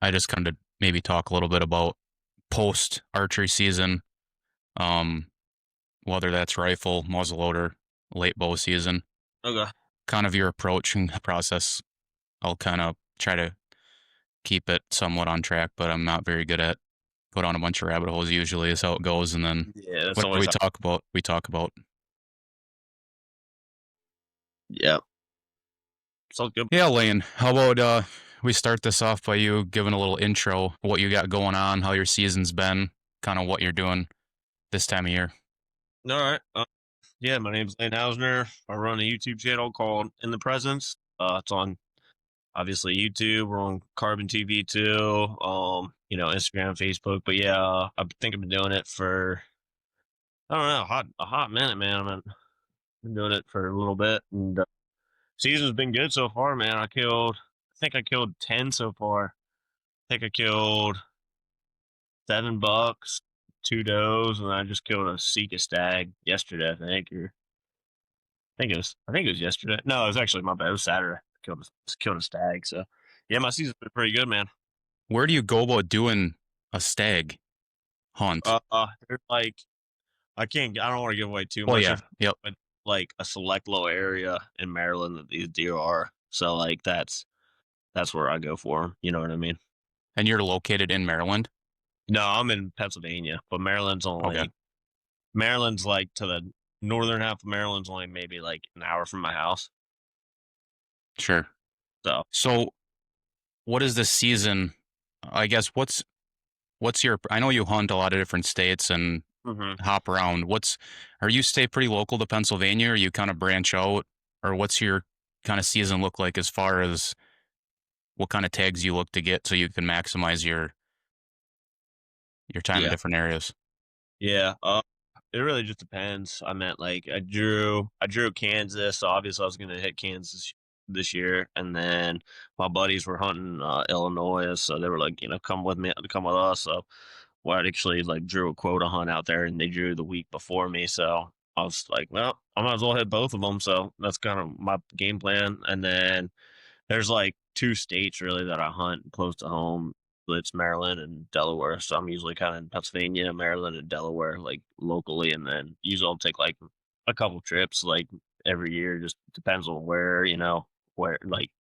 I just kind of maybe talk a little bit about post archery season, um, whether that's rifle, muzzleloader, late bow season, Okay. kind of your approach and process. I'll kind of try to keep it somewhat on track, but I'm not very good at go down a bunch of rabbit holes usually is how it goes. And then Yeah, that's whatever always we how. talk about, we talk about. Yeah. Sounds good. Yeah, Lane, how about we start this off by you giving a little intro, what you got going on, how your season's been, kind of what you're doing this time of year. All right. Yeah, my name's Lane Housner. I run a YouTube channel called In the Presence. It's on obviously YouTube. We're on Carbon TV too. Instagram, Facebook. But yeah, I think I've been doing it for I don't know, a hot minute, man. I've been doing it for a little bit, and season's been good so far, man. I think I killed 10 so far. I think I killed 7 bucks, 2 does, and I just killed a Sika stag yesterday. I think it was yesterday. No, it was actually my bad. It was Saturday. Killed a stag. So yeah, my season's been pretty good, man. Where do you go about doing a stag hunt? There's like I don't want to give away too Well, much yeah, of, yep. but like a select little area in Maryland that these deer are. So like that's where I go for them. You know what I mean? And you're located in Maryland? No, I'm in Pennsylvania, but Okay, Maryland's like to the northern half of Maryland's only maybe like an hour from my house. sure. So So, what is this season? I guess what's your? I know you hunt a lot of different states and hmm hop around. Are you stay pretty local to Pennsylvania, or you kind of branch out, or what's your kind of season look like as far as what kind of tags you look to get so you can maximize your time in yeah, different areas? yeah. It really just depends. I meant like I drew Kansas, so obviously I was gonna hit Kansas this year, and then my buddies were hunting Illinois, so they were like, come with me, come with us. So well, I actually like drew a quota hunt out there, and they drew the week before me, so I was like, well, I might as well hit both of them. So that's kind of my game plan. And then there's like two states really that I hunt close to home. It's Maryland and Delaware. So I'm usually kind of in Pennsylvania, Maryland, and Delaware, like locally, and then usually I'll take like a couple trips, like every year. Just depends on where, where, like,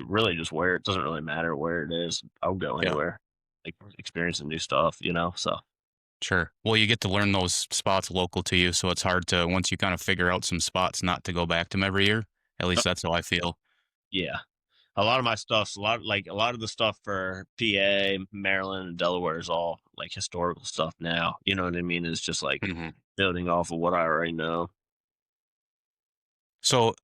really just where. It doesn't really matter where it is. I'll go Yeah, anywhere, like experiencing new stuff. So sure. Well, you get to learn those spots local to you, so it's hard to once you kind of figure out some spots not to go back to them every year. At least that's how I feel. yeah, a lot of my stuff's a lot of the stuff for PA, Maryland, and Delaware is all like historical stuff now. You know what I mean? It's just like hmm building off of what I already know. So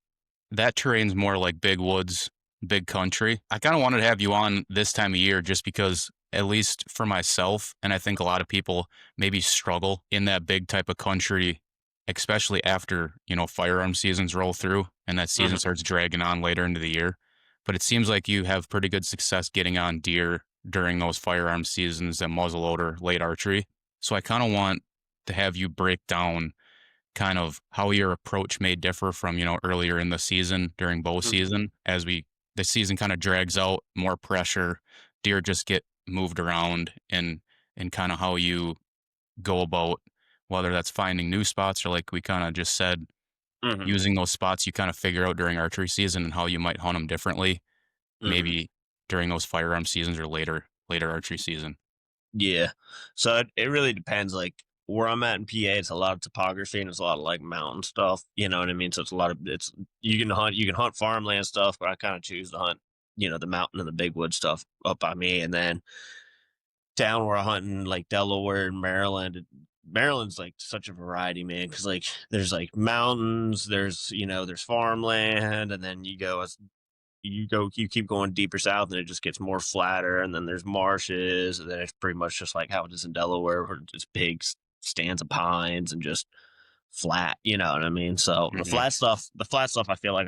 that terrain's more like big woods, big country. I kind of wanted to have you on this time of year just because, at least for myself, and I think a lot of people maybe struggle in that big type of country, especially after, firearm seasons roll through and that season hmm starts dragging on later into the year. But it seems like you have pretty good success getting on deer during those firearm seasons and muzzleloader, late archery. So I kind of want to have you break down kind of how your approach may differ from, earlier in the season during bow season as the season kind of drags out, more pressure, deer just get moved around and kind of how you go about whether that's finding new spots or like we kind of just said, hmm using those spots you kind of figure out during archery season and how you might hunt them differently, hmm maybe during those firearm seasons or later archery season. Yeah. So it really depends. Like where I'm at in PA, it's a lot of topography and it's a lot of like mountain stuff. You know what I mean? So it's a lot of it's you can hunt farmland stuff, but I kind of choose to hunt, the mountain and the big wood stuff up by me. And then down where I hunt in like Delaware and Maryland. Maryland's like such a variety, man, because like there's like mountains, there's farmland, and then you keep going deeper south and it just gets more flatter, and then there's marshes, and then it's pretty much just like how it is in Delaware, where it's big stands of pines and just flat, you know what I mean? So hmm the flat stuff I feel like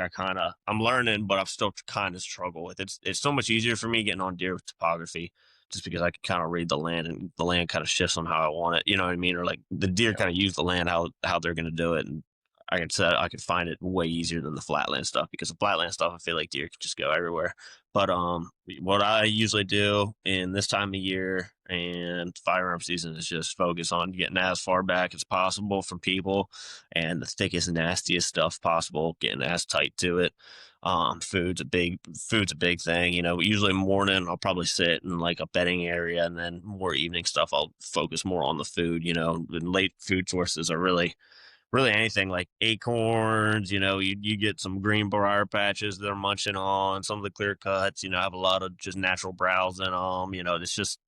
I'm learning, but I'm still kind of struggle with. It's so much easier for me getting on deer with topography just because I can kind of read the land, and the land kind of shifts on how I want it, you know what I mean? Or like the deer Yeah. kind of use the land how they're gonna do it. And I could find it way easier than the flatland stuff, because the flatland stuff I feel like deer can just go everywhere. But what I usually do in this time of year and firearm season is just focus on getting as far back as possible from people and the thickest, nastiest stuff possible, getting as tight to it. Food's a big thing. You know, usually morning I'll probably sit in like a bedding area, and then more evening stuff I'll focus more on the food. You know, and late food sources are really anything like acorns, you know, you get some green briar patches that are munching on. Some of the clear cuts, you know, have a lot of just natural browse in them. You know, it's just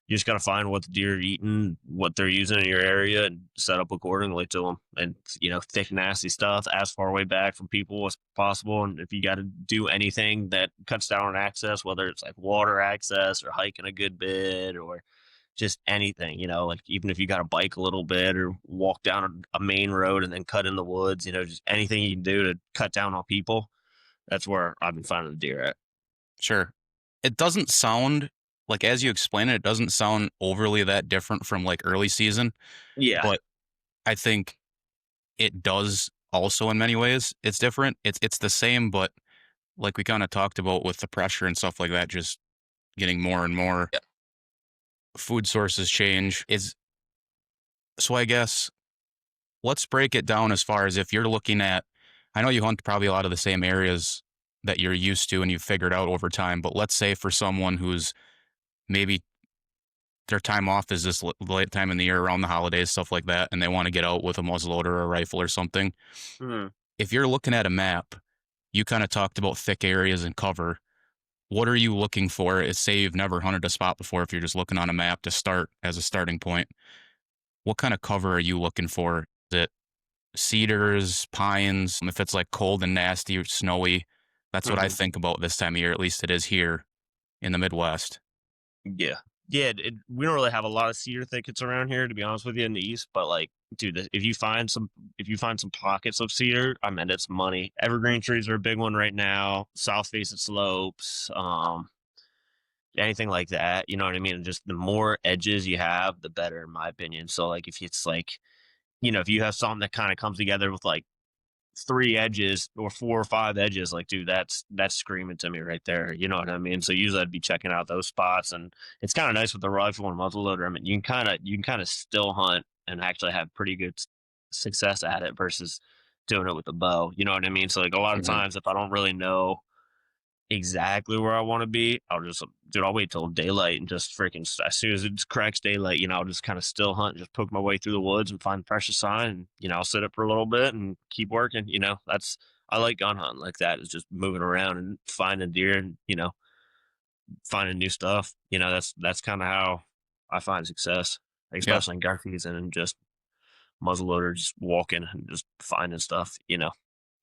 you just got to find what the deer are eating, what they're using in your area, and set up accordingly to them. And you know, thick, nasty stuff as far away back from people as possible. And if you got to do anything that cuts down on access, whether it's like water access or hiking a good bit or just anything, you know, like even if you got to bike a little bit or walk down a main road and then cut in the woods, you know, just anything you can do to cut down on people. That's where I've been finding the deer at. Sure. It doesn't sound like, as you explain it, it doesn't sound overly that different from like early season, Yeah. but I think it does also in many ways. It's different. It's the same, but like we kind of talked about with the pressure and stuff like that, just getting more and more Yeah. food sources change is so I guess let's break it down as far as if you're looking at I know you hunt probably a lot of the same areas that you're used to and you've figured out over time, but let's say for someone who's maybe their time off is this late time in the year around the holidays, stuff like that, and they want to get out with a muzzleloader or a rifle or something. Mhm. If you're looking at a map, you kind of talked about thick areas and cover. What are you looking for? Say you've never hunted a spot before, if you're just looking on a map to start as a starting point. What kind of cover are you looking for? Is it cedars, pines? If it's like cold and nasty or snowy, that's what I Mhm. think about this time of year. At least it is here in the Midwest. Yeah. Yeah, we don't really have a lot of cedar thickets around here, to be honest with you, in the east. But like, dude, if you find some pockets of cedar, I mean, it's money. Evergreen trees are a big one right now. South facing slopes, anything like that. You know what I mean? And just the more edges you have, the better, in my opinion. So like, if it's like, you know, if you have something that kind of comes together with like three edges or four or five edges, like, dude, that's screaming to me right there. You know what I mean? So usually I'd be checking out those spots, and it's kind of nice with the rifle and muzzleloader. I mean, you can kind of still hunt and actually have pretty good success at it versus doing it with the bow. You know what I mean? So like a lot of Mhm. times, if I don't really know exactly where I want to be, I'll just, dude, I'll wait till daylight and just freaking, as soon as it cracks daylight, you know, I'll just kind of still hunt, just poke my way through the woods and find precious sign. And, you know, I'll sit up for a little bit and keep working. You know, I like gun hunting like that, is just moving around and finding deer and, you know, finding new stuff. You know, that's kind of how I find success, Yeah. especially in gun season and just muzzleloader, just walking and just finding stuff, you know.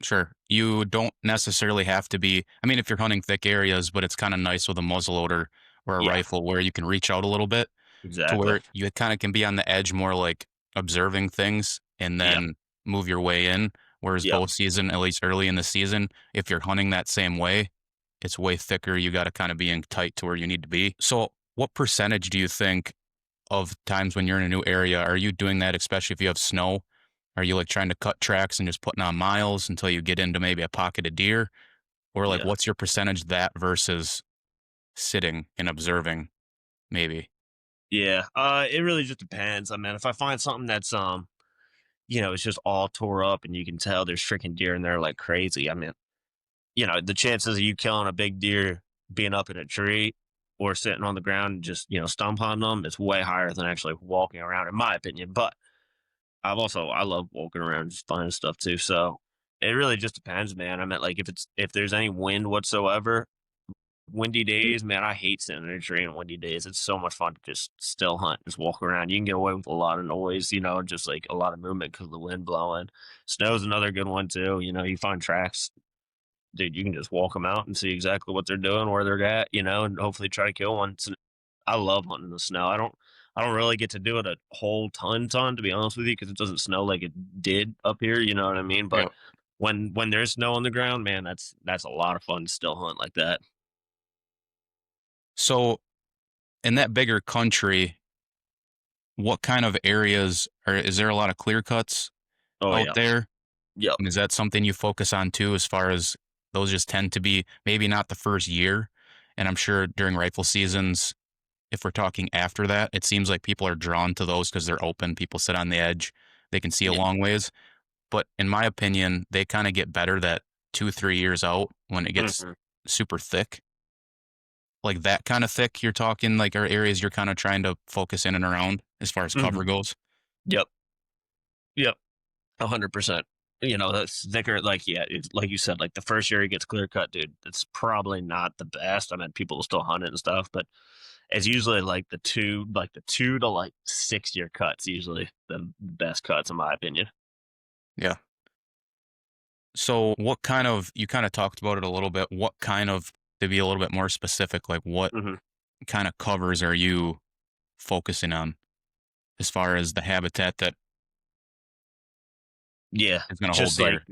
Sure. You don't necessarily have to be I mean, if you're hunting thick areas, but it's kinda nice with a muzzleloader or a Yeah, rifle where you can reach out a little bit to exactly. where you kinda can be on the edge more like observing things and Yeah. then move your way in. Whereas Yep. bow season, at least early in the season, if you're hunting that same way, it's way thicker. You gotta kinda be in tight to where you need to be. So, what percentage do you think of times when you're in a new area, are you doing that especially if you have snow? Are you, like, trying to cut tracks and just putting on miles until you get into maybe a pocket of deer? Or, like, Yeah. what's your percentage that versus sitting and observing maybe? Yeah, it really just depends. I mean, if I find something that's you know, it's just all tore up and you can tell there's freaking deer in there like crazy. I mean, you know, the chances of you killing a big deer being up in a tree or sitting on the ground and just, you know, stump on them is way higher than actually walking around, in my opinion. But I love walking around just finding stuff too. So it really just depends, man. I mean, like if there's any wind whatsoever, windy days, man, I hate sitting in a tree on windy days. It's so much fun to just still hunt, just walk around. You can get away with a lot of noise, you know, just like a lot of movement because of the wind blowing. Snow's another good one too. You know, you find tracks, dude. You can just walk them out and see exactly what they're doing, where they're at, you know, and hopefully try to kill one. I love hunting in the snow. I don't really get to do it a whole ton, to be honest with you, because it doesn't snow like it did up here. You know what I mean? But Yep. when there's snow on the ground, man, that's a lot of fun to still hunt like that. So, in that bigger country, what kind of areas or is there a lot of clear cuts Oh out yeah. there? Yep. And is that something you focus on too as far as those just tend to be maybe not the first year, And I'm sure during rifle seasons, if we're talking after that, it seems like people are drawn to those because they're open. People sit on the edge, they can see a Yeah. long ways. But in my opinion, they kind of get better that 2, 3 years out when it gets Mhm. super thick. Like that kind of thick, you're talking like are areas you're kind of trying to focus in and around as far as Mhm. cover goes. Yep. Yep. 100%. You know, that's thicker. Like, yeah, it's like you said, like the first year he gets clear cut, dude. It's probably not the best. I mean, people will still hunt it and stuff, but it's usually like the 2 to 6 year cuts. Usually the best cuts, in my opinion. Yeah. So what kind of you kind of talked about it a little bit. What kind of to be a little bit more specific, like what Hmm. kind of covers are you focusing on as far as the habitat that Yeah, is going to hold just like deer?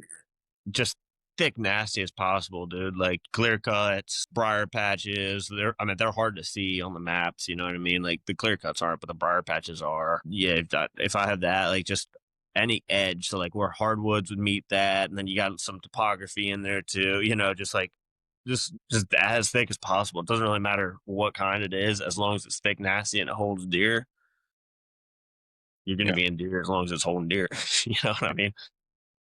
just thick, nasty as possible, dude. Like clear cuts, briar patches. I mean, they're hard to see on the maps. You know what I mean? Like the clear cuts aren't, but the briar patches are. Yeah, if I have that, like just any edge, so like where hardwoods would meet that, and then you got some topography in there too. You know, just like just as thick as possible. It doesn't really matter what kind it is, as long as it's thick, nasty, and it holds deer. You're going to Yeah. be in deer as long as it's holding deer. You know what I mean?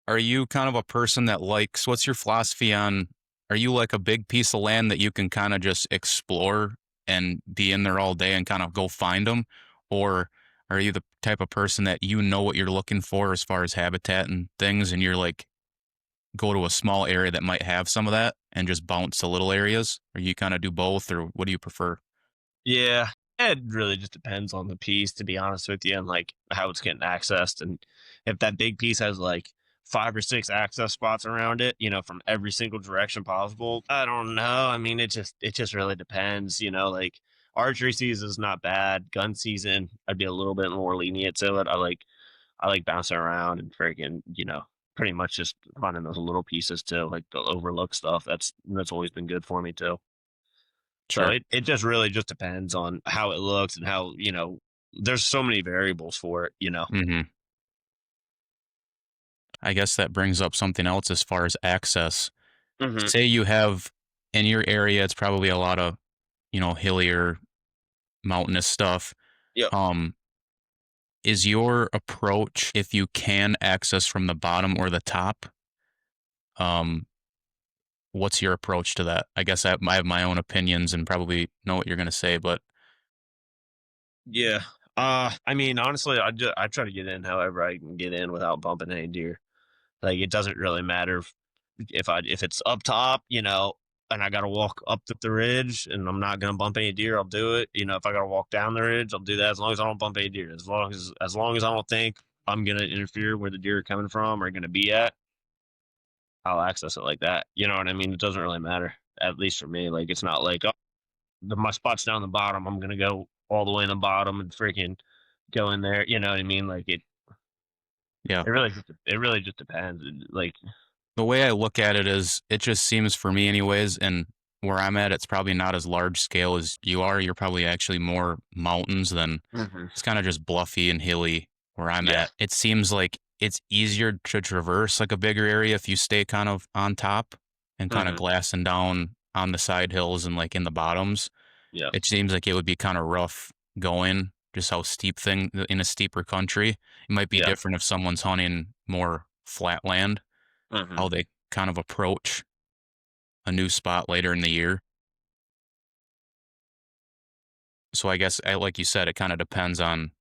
Are you kind of a person that likes what's your philosophy on are you like a big piece of land that you can kind of just explore and be in there all day and kind of go find them? Or are you the type of person that you know what you're looking for as far as habitat and things and you're like go to a small area that might have some of that and just bounce to little areas? Or you kind of do both or what do you prefer? Yeah, it really just depends on the piece, to be honest with you, and like how it's getting accessed. And if that big piece has like 5 or 6 access spots around it, you know, from every single direction possible, I don't know. I mean, it just really depends, you know, like archery season is not bad. Gun season, I'd be a little bit more lenient to it. I like bouncing around and freaking, you know, pretty much just finding those little pieces too, like the overlook stuff. That's always been good for me too. So Sure. it just really just depends on how it looks and how, you know, there's so many variables for it, you know. Hmm. I guess that brings up something else as far as access. Mhm. Say you have in your area, it's probably a lot of, hillier, mountainous stuff. Yep. Um, is your approach if you can access from the bottom or the top? Um, what's your approach to that? I guess I have my own opinions and probably know what you're going to say, but Yeah. I mean, honestly, I try to get in however I can get in without bumping any deer. Like it doesn't really matter if it's up top, you know, and I got to walk up the ridge and I'm not going to bump any deer, I'll do it. You know, if I got to walk down the ridge, I'll do that as long as I don't bump any deer. As long as I don't think I'm going to interfere where the deer are coming from or going to be at, I'll access it like that. You know what I mean? It doesn't really matter, at least for me. Like, it's not like, oh, my spot's down the bottom. I'm gonna go all the way in the bottom and freaking go in there. You know what I mean? Like yeah. it really just depends. Like, The way I look at it is it just seems for me anyways, and where I'm at, it's probably not as large scale as you are. You're probably actually more mountains than hmm it's kind of just bluffy and hilly where I'm yeah, at. It seems like it's easier to traverse like a bigger area if you stay kind of on top and kind of hmm glassing down on the side hills and like in the bottoms. yeah, It seems like it would be kind of rough going, just how steep thing in a steeper country. It might be yeah, different if someone's hunting more flat land, hmm how they kind of approach a new spot later in the year. So I guess, like you said, it kind of depends on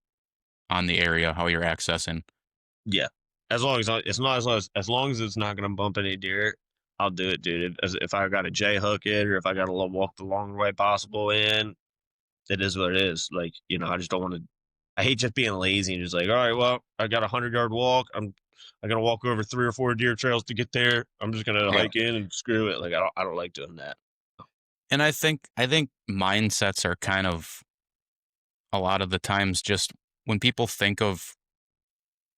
the area how you're accessing. yeah. It's not as long as it's not gonna bump any deer, I'll do it, dude. If I got to J hook it or if I got to walk the long way possible in, it is what it is. Like, you know, I just don't want to. I hate just being lazy and just like, all right, well, I got 100 yard walk. I gotta walk over 3 or 4 deer trails to get there. I'm just gonna Yeah. hike in and screw it. Like I don't like doing that. And I think mindsets are kind of a lot of the times just when people think of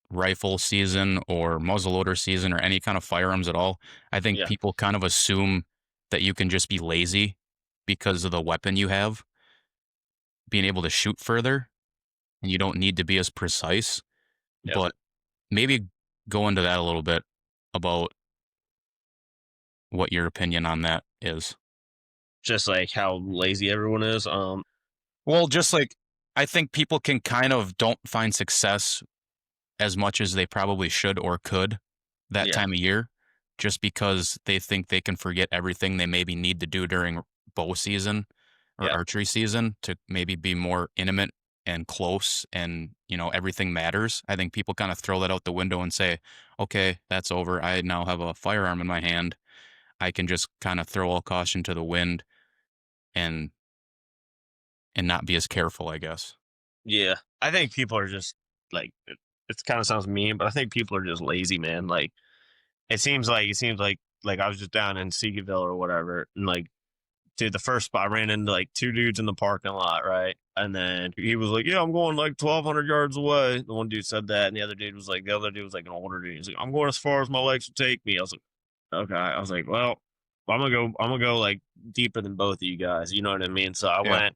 rifle season or muzzleloader season or any kind of firearms at all, I think Yeah. people kind of assume that you can just be lazy because of the weapon you have, being able to shoot further, and you don't need to be as precise. Yep. But maybe go into that a little bit about what your opinion on that is. just like how lazy everyone is. Well, just like I think people can kind of don't find success as much as they probably should or could that Yeah, time of year, just because they think they can forget everything they maybe need to do during bow season or yeah, archery season to maybe be more intimate and close and, everything matters. I think people kind of throw that out the window and say, okay, that's over. I now have a firearm in my hand. I can just kind of throw all caution to the wind and not be as careful, I guess. yeah. I think people are just like it kind of sounds mean, but I think people are just lazy, man. Like it seems like I was just down in Seagoville or whatever, and like dude, the first spot I ran into like two dudes in the parking lot, right? And then he was like, "Yeah, I'm going like 1,200 yards away." The one dude said that, and the other dude was like an older dude. He's like, "I'm going as far as my legs will take me." I was like, "Okay." I was like, "Well, I'm gonna go like deeper than both of you guys." You know what I mean? So Yeah.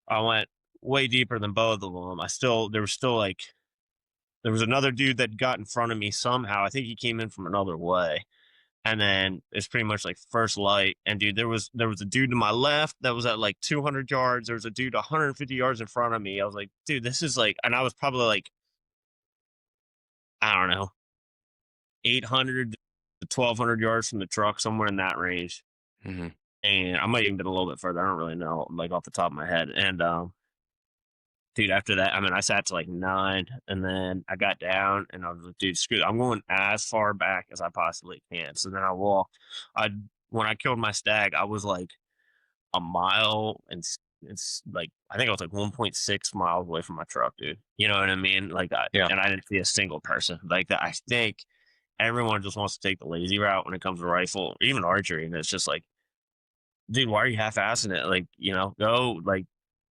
I went way deeper than both of them. There was another dude that got in front of me somehow. I think he came in from another way, and then it's pretty much like first light. And dude, there was a dude to my left that was at like 200 yards. There was a dude 150 yards in front of me. I was like, dude, this is like, and I was probably like, I don't know, 800 to 1,200 yards from the truck, somewhere in that range. Hmm. And I might even been a little bit further. I don't really know, like off the top of my head. And dude, after that, I mean, I sat to like 9, and then I got down, and I was like, dude, screw it. I'm going as far back as I possibly can. So then I walked. I When I killed my stag, I was like a mile, and it's like I think I was like 1.6 miles away from my truck, dude. You know what I mean? Yeah. And I didn't see a single person like that. I think everyone just wants to take the lazy route when it comes to rifle, or even archery, and it's just like, dude, why are you half-assing it? Like, go like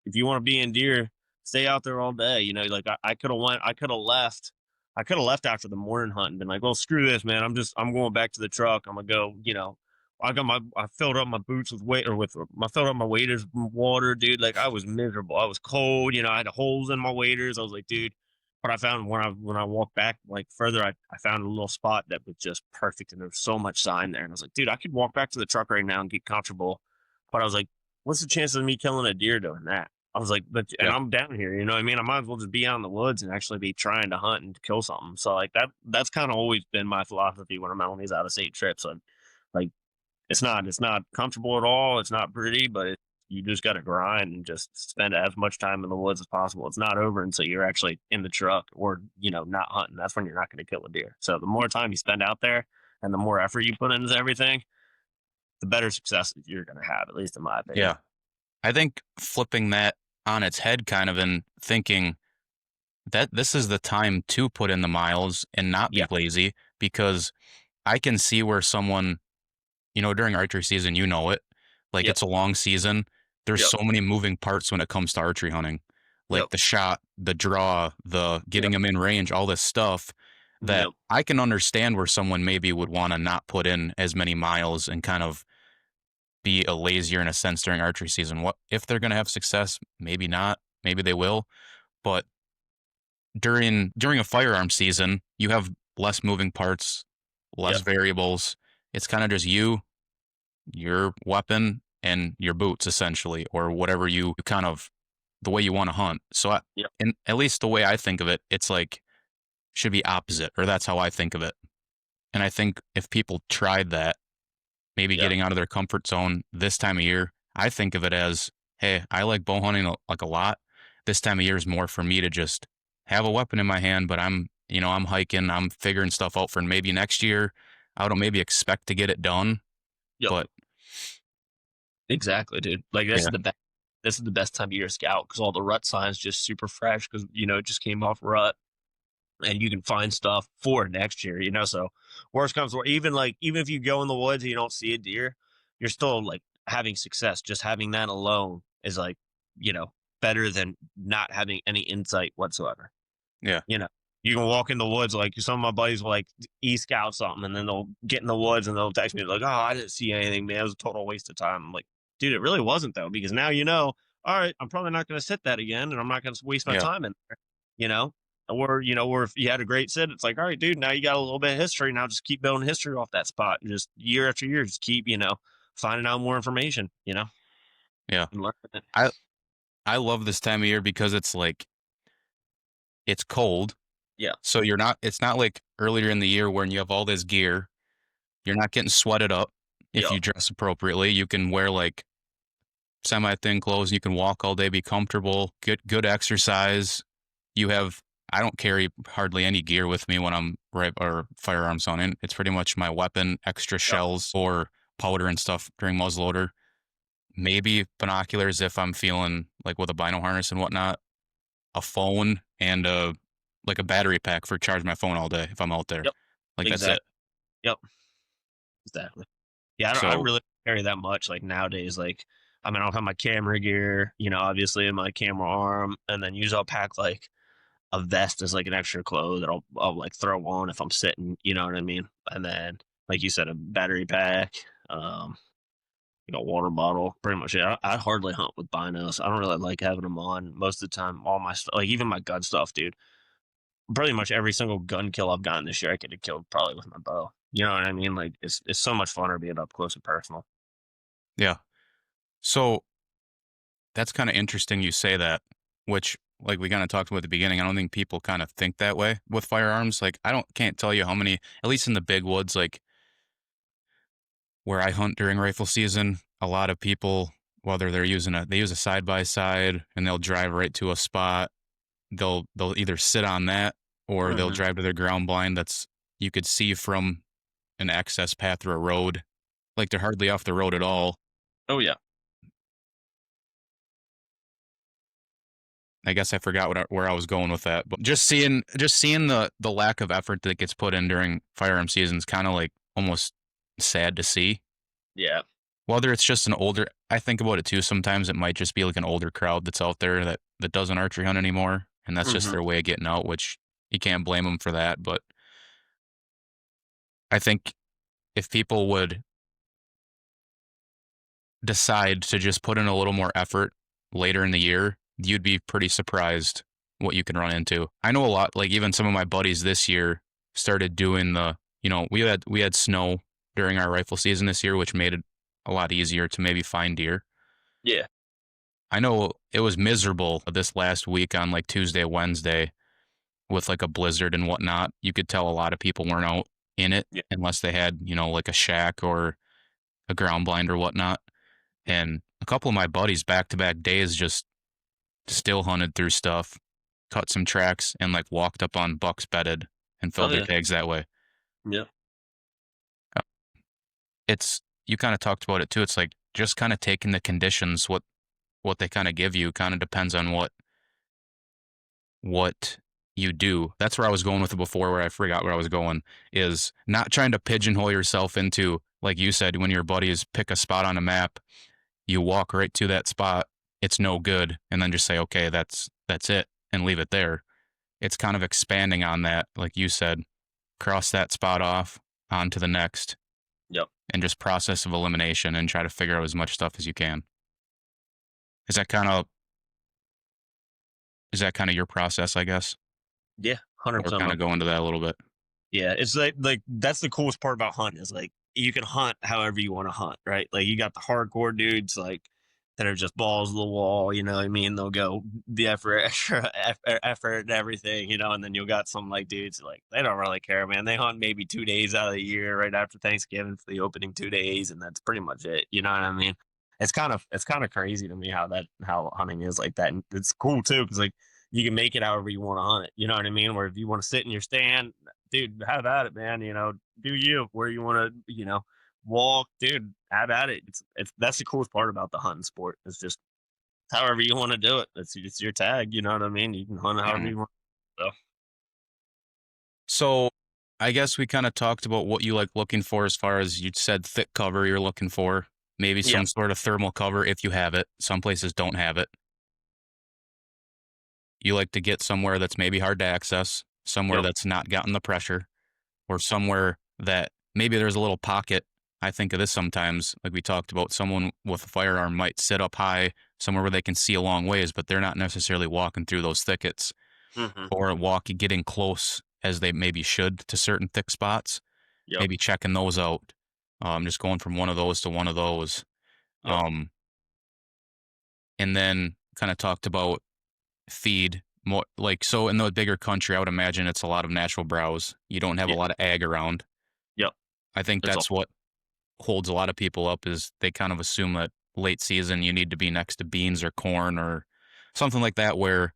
if you want to be in deer, stay out there all day. Like I could have went, I could have left. I could have left after the morning hunt and been like, well, screw this, man. I'm going back to the truck. I'm gonna go, I filled up my boots with weight or with I filled up my waders with water, dude. Like I was miserable. I was cold, I had holes in my waders. I was like, dude. But I found when I walked back like further, I found a little spot that was just perfect and there was so much sign there. And I was like, dude, I could walk back to the truck right now and get comfortable. But I was like, what's the chances of me killing a deer doing that? I was like, and Yeah. I'm down here, you know what I mean? I might as well just be out in the woods and actually be trying to hunt and kill something. So like that's kind of always been my philosophy when I'm on these out of state trips. Like it's not comfortable at all. It's not pretty, but you just got to grind and just spend as much time in the woods as possible. It's not over until you're actually in the truck or not hunting. That's when you're not going to kill a deer. So the more time you spend out there and the more effort you put into everything, the better success you're going to have, at least in my opinion. Yeah. I think flipping that on its head kind of and thinking that this is the time to put in the miles and not be Yeah. lazy because I can see where someone, during archery season, like Yep. it's a long season. There's Yep. so many moving parts when it comes to archery hunting, Yep. like the shot, the draw, the getting Yep. them in range, all this stuff that Yep. I can understand where someone maybe would want to not put in as many miles and kind of be a lazier in a sense during archery season. What if they're going to have success? Maybe not. Maybe they will. But during a firearm season, you have less moving parts, less Yep. variables. It's kind of just you, your weapon, and your boots essentially, or whatever you kind of the way you want to hunt. So, Yep. in at least the way I think of it, it's like should be opposite, or that's how I think of it. And I think if people tried that, maybe Yep. getting out of their comfort zone this time of year, I think of it as, hey, I like bow hunting like a lot. This time of year is more for me to just have a weapon in my hand, but I'm hiking, I'm figuring stuff out for maybe next year. I don't maybe expect to get it done, Yep. but Exactly, dude. Like this yeah, is the best. This is the best time of year to scout because all the rut signs just super fresh because it just came off rut and you can find stuff for next year. So worst comes to even if you go in the woods and you don't see a deer, you're still like having success. Just having that alone is like you know better than not having any insight whatsoever. yeah, You know, you can walk in the woods. Like some of my buddies will like e-scout something, and then they'll get in the woods and they'll text me like, "Oh, I didn't see anything, man. It was a total waste of time." I'm like, "Dude, it really wasn't though, because now you know. All right, I'm probably not going to sit that again, and I'm not going to waste my yeah, time in there. You know, or if you had a great sit, it's like, all right, dude, now you got a little bit of history. Now just keep building history off that spot. Just year after year, just keep finding out more information. Yeah. and learn it. I I love this time of year because it's like it's cold, Yeah. so you're not it's not like earlier in the year when you have all this gear, you're not getting sweated up if Yep. you dress appropriately. You can wear like semi-thin clothes, you can walk all day, be comfortable, get good exercise. You have I don't carry hardly any gear with me when I'm right or firearms hunting. It's pretty much my weapon, extra Yep. shells or powder and stuff during muzzleloader. Maybe binoculars if I'm feeling like with a bino harness and whatnot. A phone and a like a battery pack for charging my phone all day if I'm out there. Yep. Like that's it. Exactly. Yep. Exactly. Yeah, I don't So really carry that much, like, nowadays, like, I mean, I'll have my camera gear, obviously, in my camera arm, and then usually I'll pack, like, a vest as, like, an extra clothes that I'll, like, throw on if I'm sitting, you know what I mean? And then, like you said, a battery pack, water bottle, pretty much it. I hardly hunt with binos. I don't really like having them on most of the time. All my stuff, like, even my gun stuff, dude. Pretty much every single gun kill I've gotten this year, I could have killed probably with my bow. You know what I mean? Like, it's so much funner being up close and personal. yeah. So that's kind of interesting you say that, which like we kind of talked about at the beginning. I don't think people kind of think that way with firearms. Like I don't can't tell you how many, at least in the big woods, like where I hunt during rifle season, a lot of people, whether they use a side by side and they'll drive right to a spot. They'll either sit on that or they'll Mhm. drive to their ground blind that's you could see from an access path or a road. Like they're hardly off the road at all. Oh, yeah. I guess I forgot where I was going with that, but just seeing the lack of effort that gets put in during firearm season is kind of like almost sad to see. Yeah. Whether it's just an older, I think about it too. Sometimes it might just be like an older crowd that's out there that doesn't archery hunt anymore, and that's just Mhm. their way of getting out. Which you can't blame them for that. But I think if people would decide to just put in a little more effort later in the year, you'd be pretty surprised what you can run into. I know a lot, like even some of my buddies this year started doing we had snow during our rifle season this year, which made it a lot easier to maybe find deer. Yeah. I know it was miserable this last week on like Tuesday, Wednesday with like a blizzard and whatnot. You could tell a lot of people weren't out in it Yeah. unless they had, like a shack or a ground blind or whatnot. Yeah. And a couple of my buddies back to back days just still hunted through stuff, cut some tracks, and like walked up on bucks bedded and Oh, filled their yeah. tags that way. Yeah. It's you kind of talked about it too. It's like just kind of taking the conditions, what they kind of give you, kind of depends on what you do. That's where I was going with it before, where I forgot where I was going. Is not trying to pigeonhole yourself into like you said when your buddies pick a spot on a map, you walk right to that spot. It's no good, and then just say, okay, that's it, and leave it there. It's kind of expanding on that, like you said, cross that spot off on to the next Yep. and just process of elimination and try to figure out as much stuff as you can. Is that kind of is that kind of your process, I guess? Yeah. Or 100%, kind man. of go into that a little bit. Yeah, it's like that's the coolest part about hunting is like you can hunt however you want to hunt, right? Like you got the hardcore dudes like that are just balls to the wall, you know what I mean? They'll go the effort, extra effort and everything, and then you got some like dudes like they don't really care, man. They hunt maybe 2 days out of the year right after Thanksgiving for the opening 2 days, and that's pretty much it. You know what I mean? It's kind of crazy to me how hunting is like that, and it's cool too because like you can make it however you want to hunt it. You know what I mean? Where if you want to sit in your stand, dude, have at it, man. Do you where you want to, walk, dude, have at it. It's that's the coolest part about the hunting sport. It's just however you want to do it. It's your tag. You know what I mean? You can hunt however Mhm. you want. So So, I guess we kind of talked about what you like looking for as far as you said thick cover you're looking for, maybe yeah. some sort of thermal cover if you have it. Some places don't have it. You like to get somewhere that's maybe hard to access, somewhere Yep. that's not gotten the pressure, or somewhere that maybe there's a little pocket. I think of this sometimes, like we talked about, someone with a firearm might sit up high somewhere where they can see a long ways, but they're not necessarily walking through those thickets Hmm. or getting close as they maybe should to certain thick spots. Yep. Maybe checking those out. Just going from one of those to one of those. Yep. Um, and then kind of talked about feed more like so in the bigger country, I would imagine it's a lot of natural browse. You don't have a Yeah. lot of ag around. Yep. I think It's all. that's what holds a lot of people up is they kind of assume that late season you need to be next to beans or corn or something like that where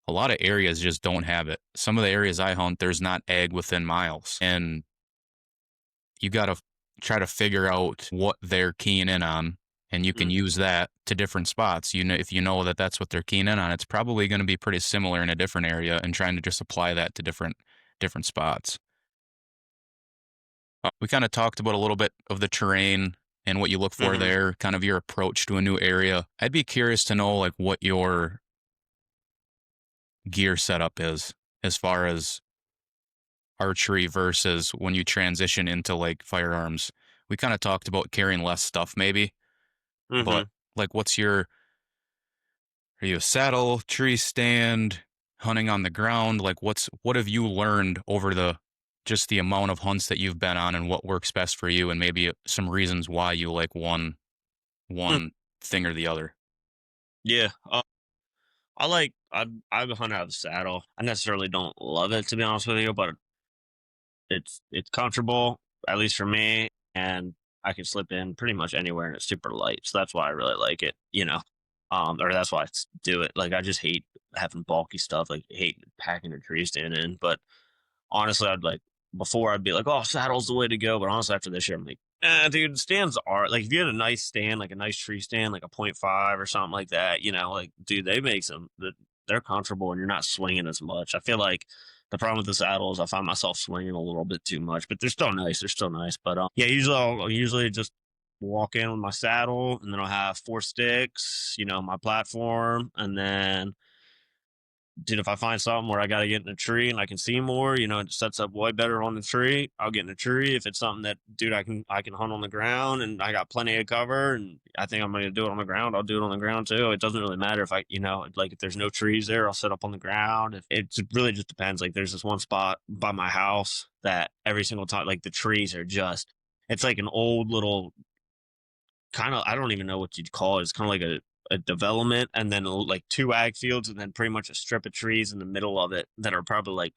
a lot of areas just don't have it. Some of the areas I hunt, there's not ag within miles. And you got to try to figure out what they're keying in on. And you can Mhm. use that to different spots. You know, if you know that that's what they're keying in on, it's probably going to be pretty similar in a different area and trying to just apply that to different spots. We kind of talked about a little bit of the terrain and what you look for Mhm. there, kind of your approach to a new area. I'd be curious to know like what your gear setup is as far as archery versus when you transition into like firearms. We kind of talked about carrying less stuff maybe, but Mhm. like are you a saddle, tree stand, hunting on the ground? Like what have you learned over the just the amount of hunts that you've been on and what works best for you and maybe some reasons why you like Mm. one thing or the other. Yeah. I hunt out of the saddle. I necessarily don't love it to be honest with you, but it's comfortable, at least for me, and I can slip in pretty much anywhere and it's super light. So that's why I really like it, you know. Or that's why do it. Like I just hate having bulky stuff, like hate packing a tree stand in. But honestly, I'd like before I'd be like, oh, saddle's the way to go. But honestly, after this year, I'm like, dude, stands are like if you had a nice stand, like a nice tree stand, like a .5 or something like that, you know, like dude, they make some that they're comfortable and you're not swinging as much. I feel like the problem with the saddle is I find myself swinging a little bit too much, but they're still nice. They're still nice. But yeah, I'll usually just walk in with my saddle and then I'll have 4 sticks, you know, my platform, and then dude, if I find something where I got to get in a tree and I can see more, you know, it sets up way better on the tree. I'll get in a tree. If it's something that, dude, I can hunt on the ground and I got plenty of cover, and I think I'm going to do it on the ground. I'll do it on the ground too. It doesn't really matter if I, you know, like if there's no trees there, I'll set up on the ground. If it really just depends. Like there's this one spot by my house that every single time, like the trees are just, it's like an old little kind of I don't even know what you'd call it. It's kind of like a development and then like 2 ag fields and then pretty much a strip of trees in the middle of it that are probably like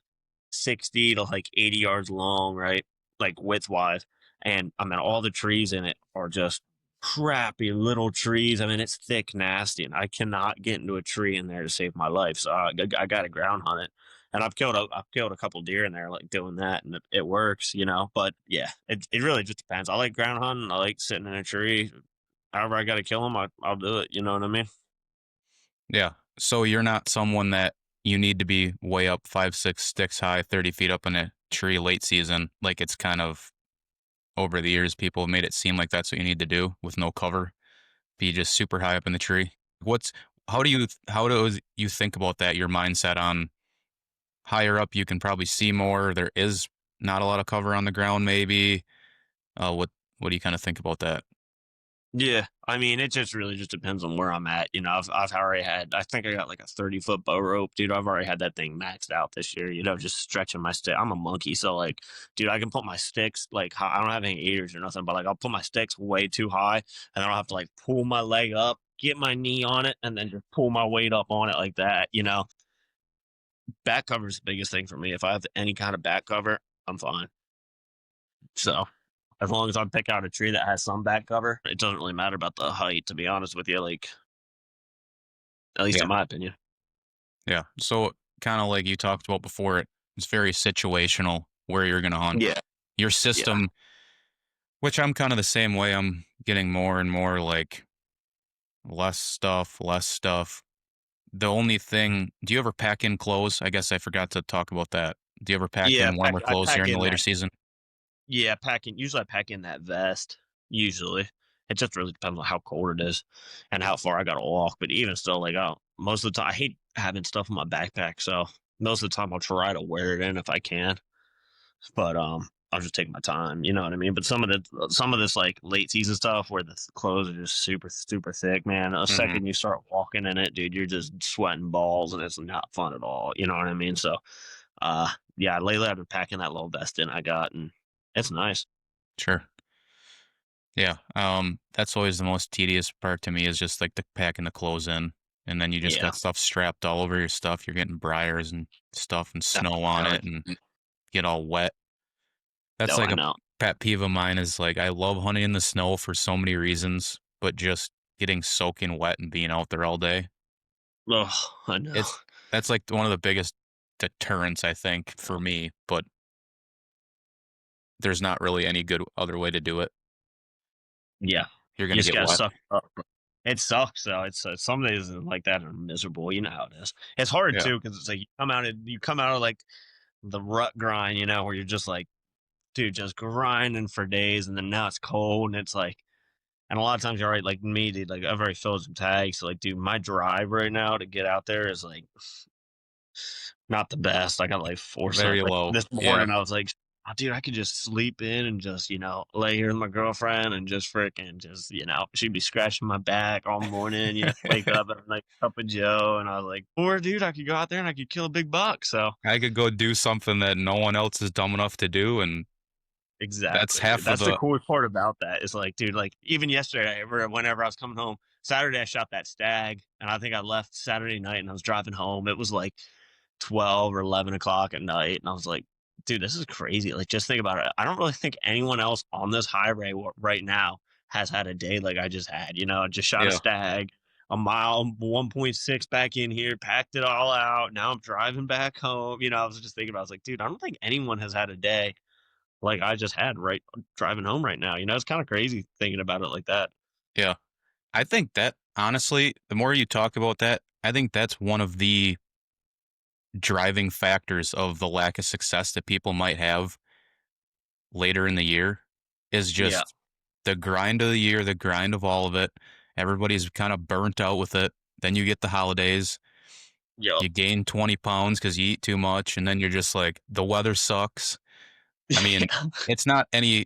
60 to like 80 yards long, right? Like width wise. And I mean, all the trees in it are just crappy little trees. I mean, it's thick, nasty, and I cannot get into a tree in there to save my life. So I got to ground hunt it. And I've killed a couple deer in there, like doing that, and it works, you know. But yeah, it really just depends. I like ground hunting. I like sitting in a tree. However, I got to kill them, I'll do it. You know what I mean? Yeah. So you're not someone that you need to be way up 5, 6 sticks high, 30 feet up in a tree late season. Like it's kind of over the years, people have made it seem like that's what you need to do with no cover. Be just super high up in the tree. What's how do you think about that? Your mindset on higher up, you can probably see more. There is not a lot of cover on the ground, maybe. What do you kind of think about that? Yeah, I mean, it just really just depends on where I'm at. You know, I've already had. I think I got like a 30-foot bow rope, dude. I've already had that thing maxed out this year. You know, just stretching my stick. I'm a monkey, so like, dude, I can put my sticks like I don't have any ears or nothing, but like I'll put my sticks way too high, and then I'll have to like pull my leg up, get my knee on it, and then just pull my weight up on it like that. You know, back cover is the biggest thing for me. If I have any kind of back cover, I'm fine. So as long as I pick out a tree that has some back cover, it doesn't really matter about the height, to be honest with you. Like, at least Yeah. in my opinion. Yeah. So kind of like you talked about before, it's very situational where you're going to hunt. Yeah, Your yeah, system, which I'm kind of the same way. I'm getting more and more like less stuff, less stuff. The only thing, do you ever pack in clothes? I guess I forgot to talk about that. Do you ever pack yeah. in warmer I clothes here pack in the in later that. season? Yeah, packing. Usually, I pack in that vest. Usually, it just really depends on how cold it is and how far I got to walk. But even still, like, most of the time, I hate having stuff in my backpack. So most of the time, I'll try to wear it in if I can. But I'll just take my time. You know what I mean? But some of this like late season stuff where the clothes are just super thick, man. The Hmm. second you start walking in it, dude, you're just sweating balls and it's not fun at all. You know what I mean? So uh yeah, lately I've been packing that little vest in I got, and it's nice. Sure. Yeah, that's always the most tedious part to me is just, like, the packing the clothes in, and then you just Yeah. got stuff strapped all over your stuff, you're getting briars and stuff and Oh, snow on really? it and get all wet. That's No, like I a know. pet peeve of mine is, like, I love hunting in the snow for so many reasons, but just getting soaking wet and being out there all day, Ugh, I know. it's that's, like, one of the biggest deterrents, I think, for me, but there's not really any good other way to do it. Yeah. You're You gonna just get gotta wet. suck it up. It sucks though. Some days like that are miserable. You know how it is. It's hard Yeah. too because it's like you come out of like the rut grind, where you're just like, dude, just grinding for days, and then now it's cold, and it's like, and a lot of times you're right, like me, dude. Like I've already filled some tags, so like, dude, my drive right now to get out there is like not the best. I got like force up. Very Like low. this Yeah. morning, I was like, oh, dude, I could just sleep in and just, lay here with my girlfriend and just freaking just, she'd be scratching my back all morning, wake up and like cup of Joe. And I was like, or dude, I could go out there and I could kill a big buck. So I could go do something that no one else is dumb enough to do, and that's exactly, dude. half of That's the the coolest part about that. Is like, dude, like even yesterday, whenever I was coming home, Saturday I shot that stag, and I think I left Saturday night, and I was driving home. It was like 12 or 11 o'clock at night, and I was like, dude, this is crazy. Like, just think about it. I don't really think anyone else on this highway right now has had a day like I just had. I just shot a yeah, stag, a mile 1.6 back in here, packed it all out. Now I'm driving back home. I was just thinking about. I was like, dude, I don't think anyone has had a day like I just had right driving home right now. It's kind of crazy thinking about it like that. yeah. I think that, honestly, the more you talk about that, I think that's one of the driving factors of the lack of success that people might have later in the year is Yeah. just the grind of the year, the grind of all of it. Everybody's kind of burnt out with it. Then you get the holidays, Yep. you gain 20 pounds because you eat too much, and then you're just like, the weather sucks. I mean, Yeah. it's not any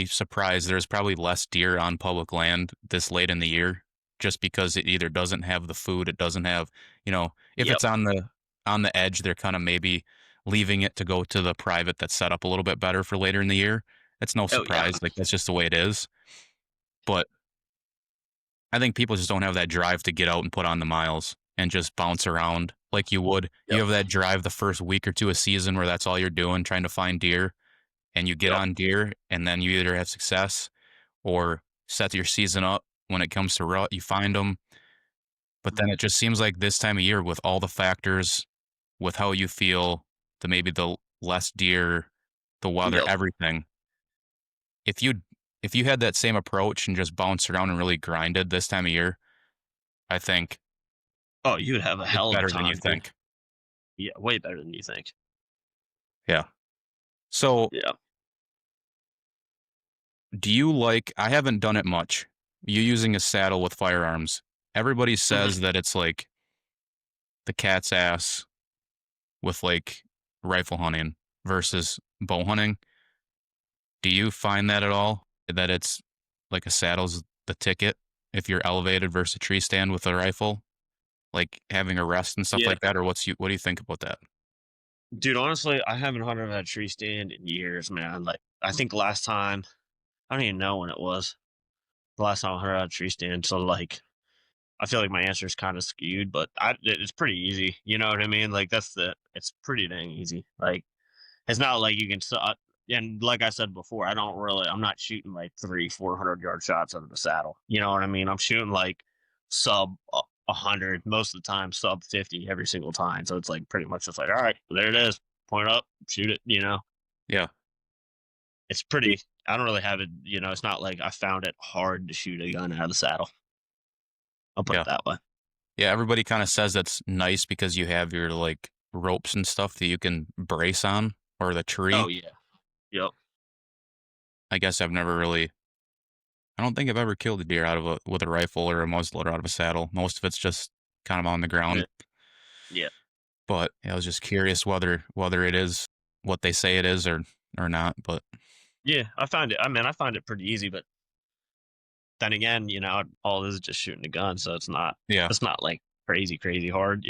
surprise there's probably less deer on public land this late in the year just because it either doesn't have the food, it doesn't have, if Yep. it's on the edge, they're kind of maybe leaving it to go to the private that's set up a little bit better for later in the year. It's no Oh yeah. surprise, like that's just the way it is. But I think people just don't have that drive to get out and put on the miles and just bounce around like you would. You Yep. have that drive the first week or two a season where that's all you're doing, trying to find deer and you get Yep. on deer and then you either have success or set your season up when it comes to rut, you find them. But then Mhm. it just seems like this time of year with all the factors, with how you feel, the maybe the less deer, the weather, Yep. everything. If you if you had that same approach and just bounced around and really grinded this time of year, I think Oh, you would have a it's hell of a better than you time, dude. think. Yeah, way better than you think. Yeah. So, Yeah. do you like I haven't done it much. You using a saddle with firearms. Everybody Mhm. says that it's like the cat's ass with like rifle hunting versus bow hunting. Do you find that at all? That it's like a saddle's the ticket if you're elevated versus a tree stand with a rifle? Like having a rest and stuff Yeah. like that? Or what do you think about that? Dude, honestly, I haven't hunted at a tree stand in years, man. Like, I think last time, I don't even know when it was. The last time I hunted at a tree stand. So, like, I feel like my answer is kind of skewed, but it's pretty easy. You know what I mean? Like, it's pretty dang easy. Like, it's not like you can and like I said before, I'm not shooting like 300-400 yard shots out of the saddle. You know what I mean? I'm shooting like sub 100 most of the time, sub 50 every single time. So it's like pretty much just like, all right, there it is, point up, shoot it. Yeah. It's pretty. I don't really have it. It's not like I found it hard to shoot a gun out of the saddle. I'll put it Yeah. that way. Yeah. Everybody kind of says that's nice because you have your like ropes and stuff that you can brace on or the Oh tree. yeah. Yep. I guess I don't think I've ever killed a deer out of with a rifle or a muzzleloader out of a saddle. Most of it's just kind of on the Yeah. ground. Yeah. But yeah, I was just curious whether it is what they say it is or not. But Yeah. I find it. I mean, I find it pretty easy, but then again, all it is just shooting a gun, so it's not yeah, like crazy, crazy hard.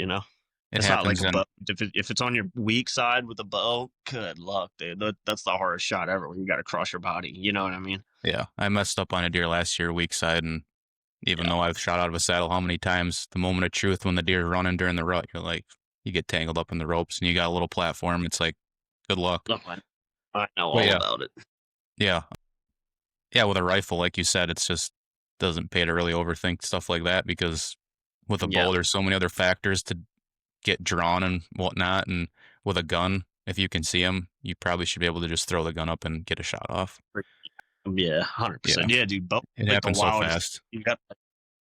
It It's not like happens, a and bow. If it's on your weak side with a bow, good luck, dude. That's the hardest shot ever when you got to cross your body. You know what I mean? yeah, I messed up on a deer last year, weak side, and even Yeah. though I've shot out of a saddle how many times, the moment of truth when the deer's running during the rut, you're like, you get tangled up in the ropes and you got a little platform. It's like, good luck. Look, I know But all yeah, about it. yeah, yeah. With a rifle, like you said, it's just doesn't pay to really overthink stuff like that because with a Yeah. bow, there's so many other factors to get drawn and whatnot. And with a gun, if you can see them, you probably should be able to just throw the gun up and get a shot off. Yeah, Yeah, 100%. Yeah, dude. Both it like the happens so wildest. fast.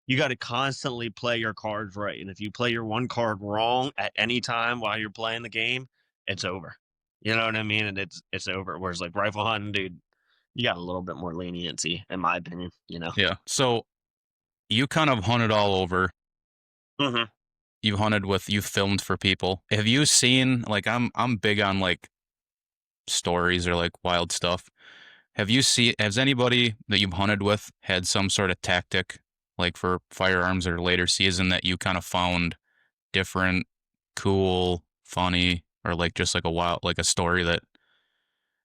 You got to constantly play your cards right, and if you play your one card wrong at any time while you're playing the game, it's over. You know what I mean? And it's over. Whereas like rifle hunting, dude, you got a little bit more leniency, in my opinion. You know. Yeah. So you kind of hunted all over. Hmm. You hunted with, you filmed for people. Have you seen, like, I'm big on like stories or like wild stuff. Has anybody that you've hunted with had some sort of tactic like for firearms or later season that you kind of found different, cool, funny, or like just like a wild, like a story that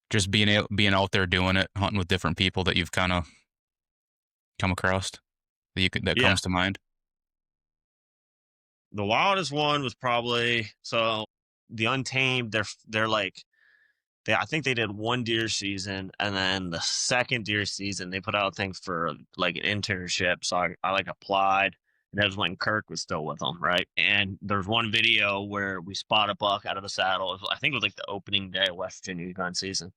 just being out there doing it, hunting with different people that you've kind of come across that Yeah. comes to mind? The wildest one was probably so the Untamed. They're like I think they did one deer season, and then the second deer season they put out things for like an internship. So I like applied, and that was when Kirk was still with them, right? And there's one video where we spot a buck out of the saddle. I think it was like the opening day of West Virginia gun season,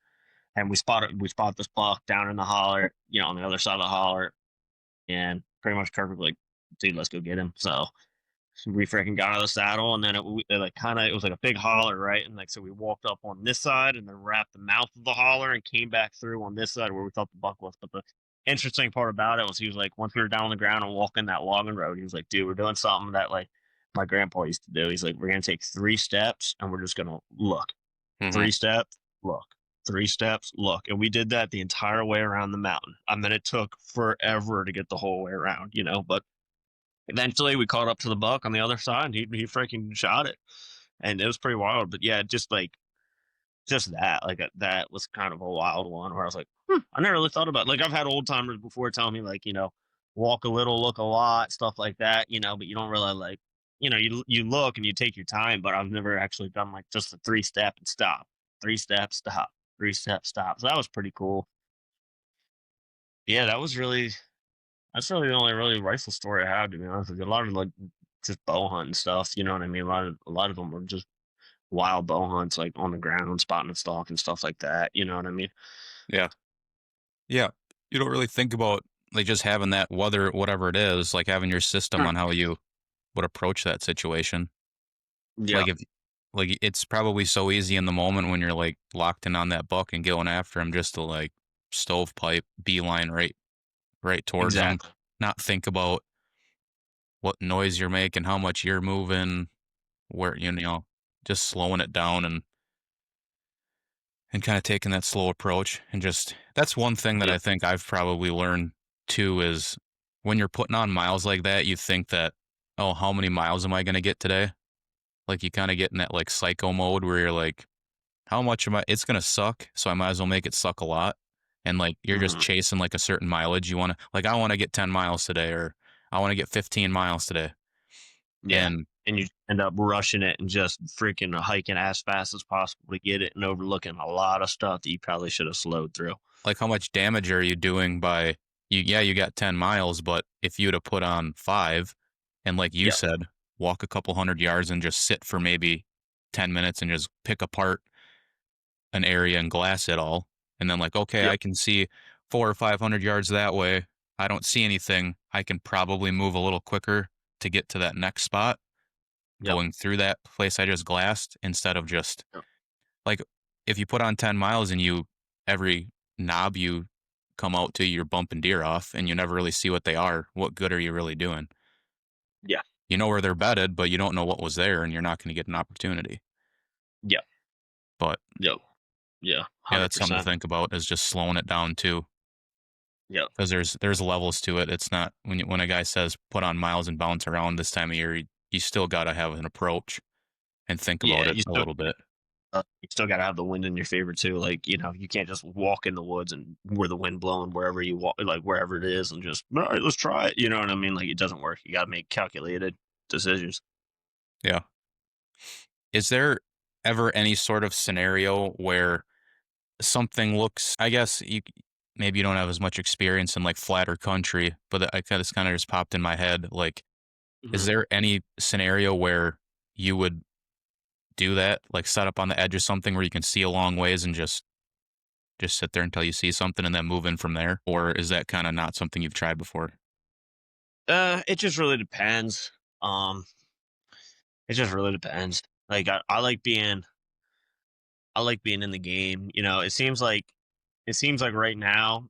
and we spot this buck down in the holler, on the other side of the holler, and pretty much Kirk was like, "Dude, let's go get him." So we freaking got out of the saddle, and then it like kind of it was like a big holler, right? And like so we walked up on this side and then wrapped the mouth of the holler and came back through on this side where we thought the buck was. But the interesting part about it was he was like, once we were down on the ground and walking that logging road, he was like, dude, we're doing something that like my grandpa used to do. He's like, we're gonna take 3 steps and we're just gonna look. Mm-hmm. 3 steps, look. 3 steps, look. And we did that the entire way around the mountain. I mean, it took forever to get the whole way around, but eventually, we caught up to the buck on the other side, and he freaking shot it, and it was pretty wild. But yeah, just that, like that was kind of a wild one where I was like, I never really thought about. Like I've had old timers before tell me like, walk a little, look a lot, stuff like that, but you don't really like, you look and you take your time. But I've never actually done like just a 3 step and stop, 3 steps, stop, 3 steps, stop. So that was pretty cool. Yeah, that's really the only really rifle story I have, to be honest with you. A lot of like just bow hunting stuff, you know what I mean? A lot of them were just wild bow hunts, like on the ground, spotting a stalk and stuff like that. You know what I mean? Yeah. Yeah. You don't really think about like just having that, whether whatever it is, like having your system Hmm. on how you would approach that situation. Yeah, Like if like it's probably so easy in the moment when you're like locked in on that buck and going after him just to like stovepipe beeline right towards him, exactly. not think about what noise you're making, how much you're moving, where just slowing it down and kind of taking that slow approach and just that's one thing that Yeah. I think I've probably learned too is when you're putting on miles like that, you think that, oh, how many miles am I going to get today? Like you kind of get in that like psycho mode where you're like, how much am I? It's going to suck. So I might as well make it suck a lot. And like you're just Hmm. chasing like a certain mileage. You want to, like, I want to get 10 miles today or I want to get 15 miles today. Yeah. And And you end up rushing it and just freaking hiking as fast as possible to get it and overlooking a lot of stuff that you probably should have slowed through. like how much damage are you doing by you got 10 miles, but if you'd have put on 5 and like you Yep. said, walk a couple hundred yards and just sit for maybe 10 minutes and just pick apart an area and glass it all. And then like, okay, I Yep. can see 400 or 500 yards that way. I don't see anything. I can probably move a little quicker to get to that next spot Yep. going through that place I just glassed instead of just Yep. like if you put on 10 miles and you every knob you come out to, you're bumping deer off and you never really see what they are. What good are you really doing? Yeah. You know where they're bedded, but you don't know what was there and you're not going to get an opportunity. Yep. But Yep. Yeah. yeah, that's something to 100%. think about is just slowing it down too. Yep. Because there's levels to it. It's not when a guy says put on miles and bounce around this time of year, you still got to have an approach. and think about Yeah, it a little bit. you still gotta have the wind in your favor too. Like, you can't just walk in the woods and where the wind blowing wherever you walk, like wherever it is, and just all right, let's try it. You know what I mean? Like it doesn't work. You gotta make calculated decisions. Yeah. Is there ever any sort of scenario where something looks, I guess maybe you don't have as much experience in like flatter country, but I kind of this kind of just popped in my head. Like, is Mhm. there any scenario where you would do that, like set up on the edge of something where you can see a long ways and just sit there until you see something and then move in from there? Or is that kind of not something you've tried before? It just really depends. Um, it just really depends. Like I like being in the game. It seems like right now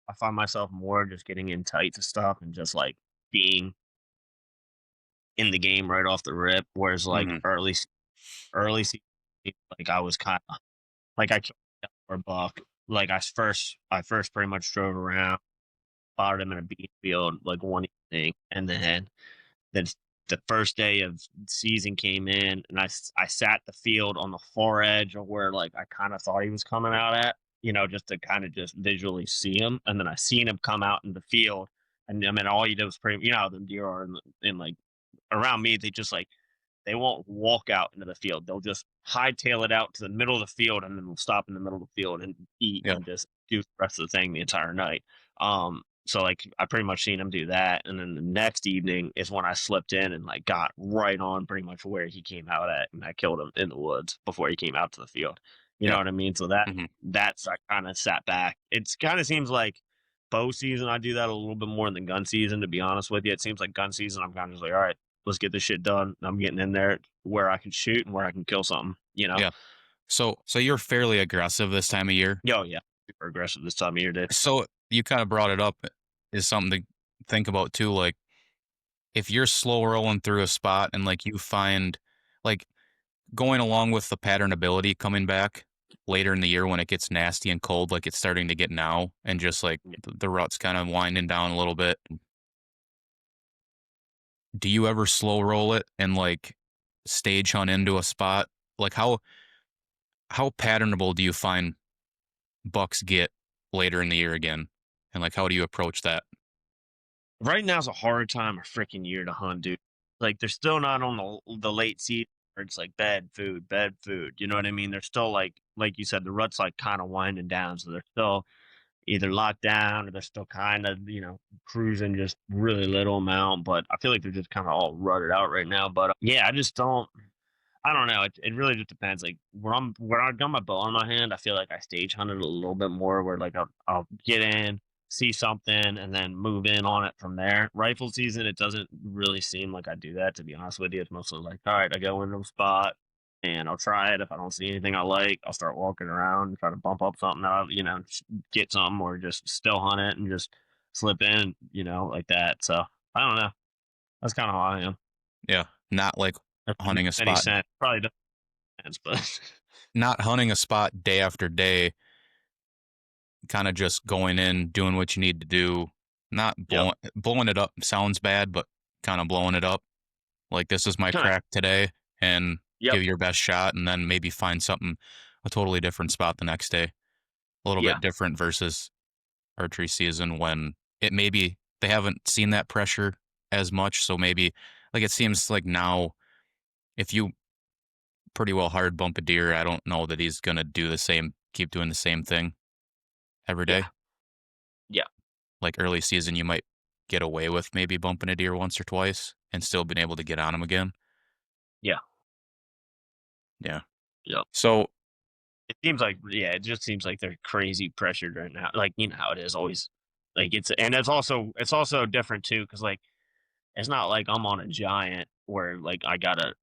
I find myself more just getting in tight to stuff and just like being in the game right off the rip. Whereas like Hmm. early season, like I was kind of like I killed for a buck. Like I first pretty much drove around, spotted him in a bean field like one evening, and then the first day of season came in, and I sat the field on the far edge of where like I kind of thought he was coming out at, just to kind of just visually see him, and then I seen him come out in the field, and I mean all you did was pretty, how the deer are in like around me, they just like they won't walk out into the field. They'll just hightail it out to the middle of the field and then they'll stop in the middle of the field and eat Yeah. and just do the rest of the thing the entire night. So like I pretty much seen him do that. And then the next evening is when I slipped in and like got right on pretty much where he came out at and I killed him in the woods before he came out to the field. You know Yeah. what I mean? So Hmm. that's I kind of sat back. It's kind of seems like bow season I do that a little bit more than gun season, to be honest with you. It seems like gun season I'm kind of just like, all right, let's get this shit done. I'm getting in there where I can shoot and where I can kill something, you know? Yeah. So you're fairly aggressive this time of year. Yo, yeah. Super aggressive this time of year, dude. So you kind of brought it up is something to think about too. Like if you're slow rolling through a spot and like you find like going along with the pattern ability coming back later in the year when it gets nasty and cold, like it's starting to get now, and just like Yeah. the rut's kind of winding down a little bit. Do you ever slow roll it and like stage hunt into a spot? Like how patternable do you find bucks get later in the year again? And like how do you approach that? Right now's a hard time of freaking year to hunt, dude. Like they're still not on the late season where it's like bad food, bad food. You know what I mean? They're still like you said, the rut's like kind of winding down, so they're still either locked down or they're still kind of cruising just really little amount. But I feel like they're just kind of all rutted out right now. But yeah, I don't know. It really just depends. Like when I got my bow on my hand, I feel like I stage hunted a little bit more. Where like I'll get in, see something, and then move in on it from there. Rifle season, it doesn't really seem like I do that. To be honest with you, it's mostly like, all right, I go into a spot and I'll try it. If I don't see anything I like, I'll start walking around and try to bump up something out, get something, or just still hunt it and just slip in, like that. So I don't know. That's kind of how I am. Yeah, not like If that hunting a makes any spot, sense, probably doesn't make sense, but not hunting a spot day after day, kind of just going in, doing what you need to do, not yep. blowing it up sounds bad, but kind of blowing it up. Like this is my Kind crack today, and Yep. give your best shot, and then maybe find something a totally different spot the next day. A little Yeah. bit different versus archery season when it maybe they haven't seen that pressure as much. So maybe like it seems like now if you pretty well hard bump a deer, I don't know that he's gonna do the same, keep doing the same thing every Yeah. day. Yeah. Like early season, you might get away with maybe bumping a deer once or twice and still being able to get on him again. Yeah. Yeah. Yep. So It seems like yeah, it just seems like they're crazy pressured right now. Like, how it is always. Like it's also different too, because like it's not like I'm on a giant where like I gotta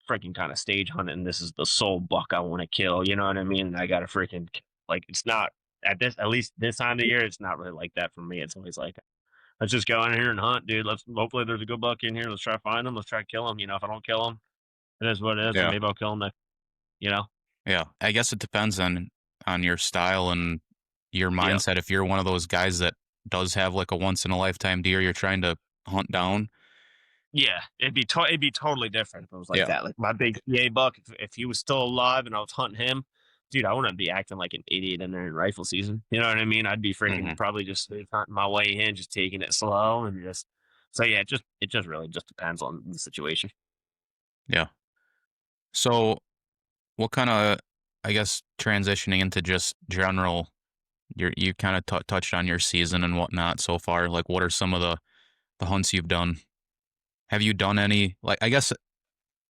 freaking kind of stage hunt it and this is the sole buck I want to kill. You know what I mean? I gotta freaking like it's not at least this time of the year, it's not really like that for me. It's always like let's just go in here and hunt, dude. Let's hopefully there's a good buck in here. Let's try to find him. Let's try to kill him. If I don't kill him, it is what it is. But yeah, maybe I'll kill him next. You know? yeah. I guess it depends on your style and your Yep. mindset. If you're one of those guys that does have like a once in a lifetime deer you're trying to hunt down, Yeah, it'd be totally different if it was like Yeah. that. Like my big PA buck, if he was still alive and I was hunting him, dude, I wouldn't be acting like an idiot in there in rifle season. You know what I mean? I'd be freaking Hmm. probably just hunting my way in, just taking it slow and just. So yeah, it just really just depends on the situation. Yeah. So what kind of, I guess, transitioning into just general, you kind of touched on your season and whatnot so far. Like, what are some of the hunts you've done? Have you done any, like, I guess,